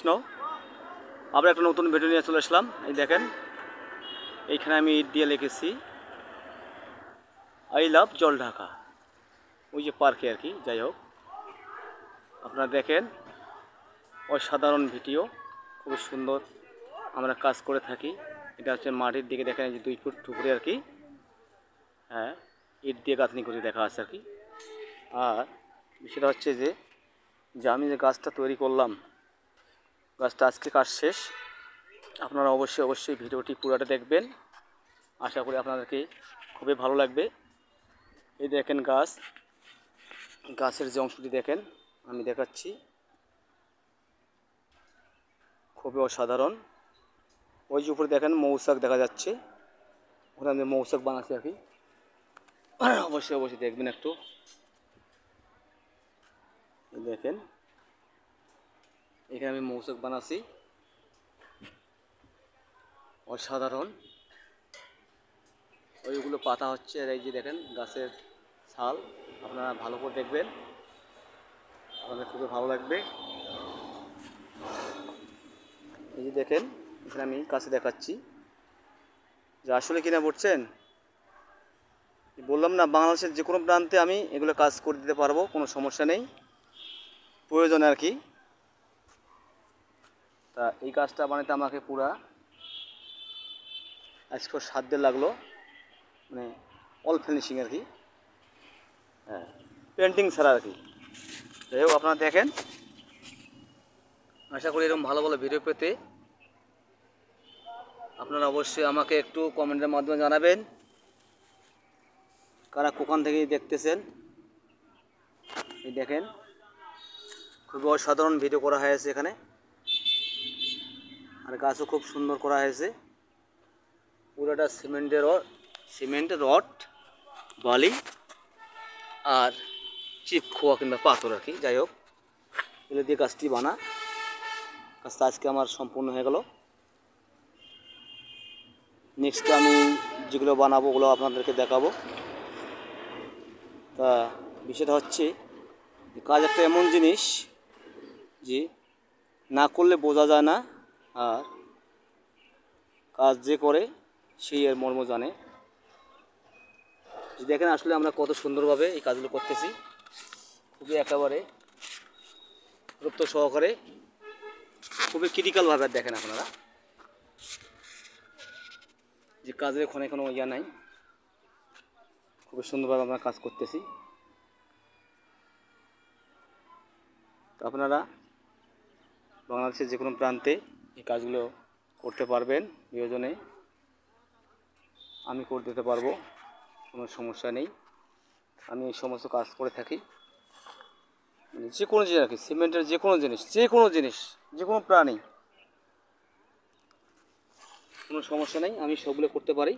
কৃষ্ণ আবার একটা নতুন ভিডিও নিয়ে চলে আসলাম। এই দেখেন, এইখানে আমি ইট দিয়ে লিখেছি আই লাভ জলঢাকা, ওই যে পার্কে আর কি। যাই হোক, আপনারা দেখেন, অসাধারণ ভিডিও, খুব সুন্দর আমরা কাজ করে থাকি। এটা হচ্ছে মাটির দিকে, দেখেন এই যে 2 ফুট উপরে আর কি। হ্যাঁ, ইট দিয়ে গাঁথনি করে দেখা আছে আর কি। আর বিষয়টা হচ্ছে যে আমি যে গাছটা তৈরি করলাম, গাছটা আজকে কাজ শেষ। আপনারা অবশ্যই ভিডিওটি পুরোটা দেখবেন, আশা করি আপনাদেরকে খুবই ভালো লাগবে। এই দেখেন গাছের যে অংশটি দেখেন, আমি দেখাচ্ছি, খুবই অসাধারণ। ওই যে উপরে দেখেন মৌচাক দেখা যাচ্ছে, ওখানে আমি মৌচাক বানাচ্ছি আর কি। অবশ্যই দেখবেন একটু। দেখেন, এখানে আমি মৌচাক বানাচ্ছি, অসাধারণ। ওইগুলো পাতা হচ্ছে, আর এই যে দেখেন গাছের ছাল, আপনারা ভালো করে দেখবেন, আপনাদের খুবই ভালো লাগবে। এই যে দেখেন, এখানে আমি কাছে দেখাচ্ছি যে আসলে কিনা বলছেন, বললাম না, বাংলাদেশের যে কোনো প্রান্তে আমি এগুলো কাজ করে দিতে পারবো, কোনো সমস্যা নেই, প্রয়োজনে আর কি। তা এই কাজটা বানাতে আমাকে পুরা আজকে 7 দিন লাগলো, মানে অল ফিনিশিং আর কি। হ্যাঁ, পেন্টিং ছাড়া আর কি। যাই হোক, আপনারা দেখেন, আশা করি এরকম ভালো ভালো ভিডিও পেতে আপনারা অবশ্যই আমাকে একটু কমেন্টের মাধ্যমে জানাবেন, কারা কোখান থেকে দেখতেছেন। এই দেখেন, খুবই অসাধারণ ভিডিও করা হয়েছে এখানে, আর গাছও খুব সুন্দর করা হয়েছে। পুরোটা সিমেন্টের রড, বালি আর চিপ খোয়া কিংবা পাথর আর কি। যাই হোক, এগুলো দিয়ে গাছটি কাজটা আজকে আমার সম্পূর্ণ হয়ে গেল। নেক্সট আমি যেগুলো বানাবো ওগুলো আপনাদেরকে দেখাবো। তা বিষয়টা হচ্ছে, কাজ একটা এমন জিনিস যে না করলে বোঝা যায় না, আর কাজ যে করে সেই এর মর্ম জানে। দেখেন আসলে আমরা কত সুন্দরভাবে এই কাজগুলো করতেছি, খুবই একেবারে গুরুত্ব সহকারে, খুবই ক্রিটিক্যালভাবে। দেখেন আপনারা যে কাজের ক্ষণে কোনো ইয়া নাই, খুবই সুন্দরভাবে আমরা কাজ করতেছি। তো আপনারা বাংলাদেশের যে কোনো প্রান্তে এই কাজগুলো করতে পারবেন, প্রয়োজনে আমি করে দিতে পারবো, কোনো সমস্যা নেই। আমি এই সমস্ত কাজ করে থাকি, মানে যে কোনো জিনিস আর কি, সিমেন্টের যে কোনো জিনিস, যে কোনো প্রাণী, কোনো সমস্যা নেই, আমি সবগুলো করতে পারি।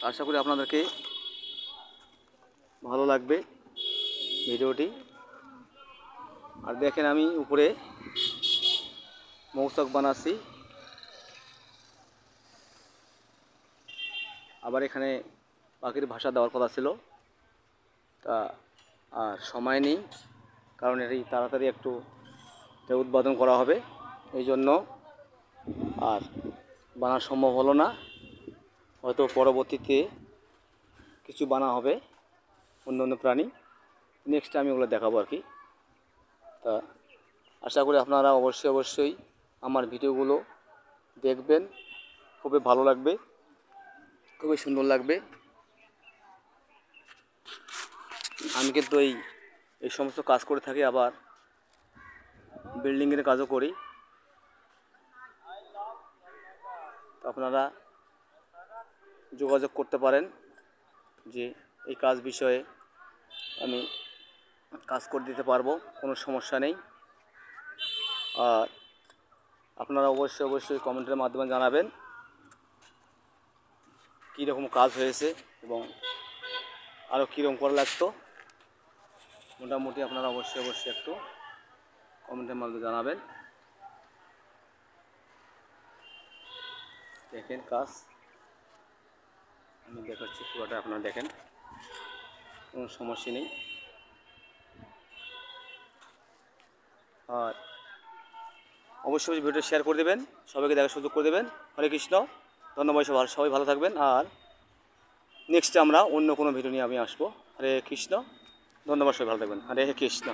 আশা করি আপনাদেরকে ভালো লাগবে ভিডিওটি। আর দেখেন, আমি উপরে মৌচাক বানাচ্ছি, আবার এখানে পাখির ভাষা দেওয়ার কথা ছিল, তা আর সময় নেই, কারণ এটি তাড়াতাড়ি একটু উৎপাদন করা হবে, এই জন্য আর বানা সম্ভব হলো না। হয়তো পরবর্তীতে কিছু বানা হবে, অন্য প্রাণী, নেক্সট আমি ওগুলো দেখাবো আর কি। তা আশা করি আপনারা অবশ্যই আমার ভিডিওগুলো দেখবেন, খুবই ভালো লাগবে, খুবই সুন্দর লাগবে। আমি কিন্তু এই সমস্ত কাজ করে থাকি, আবার বিল্ডিংয়ের কাজও করি। আপনারা যোগাযোগ করতে পারেন যে এই কাজ বিষয়ে আমি কাজ করে দিতে পারবো, কোনো সমস্যা নেই। আর আপনারা অবশ্যই কমেন্টের মাধ্যমে জানাবেন কীরকম কাজ হয়েছে এবং আরও কীরকম করা লাগতো। মোটামুটি আপনারা অবশ্যই একটু কমেন্টের মাধ্যমে জানাবেন। দেখেন কাজ আমি দেখাচ্ছি পুরোটা, আপনারা দেখেন, কোনো সমস্যা নেই। আর অবশ্যই ভিডিওটা শেয়ার করে দেবেন, সবাইকে দেখার সুযোগ করে দেবেন। হরে কৃষ্ণ, ধন্যবাদ। সবাই ভালো থাকবেন। আর নেক্সটে আমরা অন্য কোনো ভিডিও নিয়ে আমি আসবো। হরে কৃষ্ণ, ধন্যবাদ। সবাই ভালো থাকবেন। হরে কৃষ্ণ।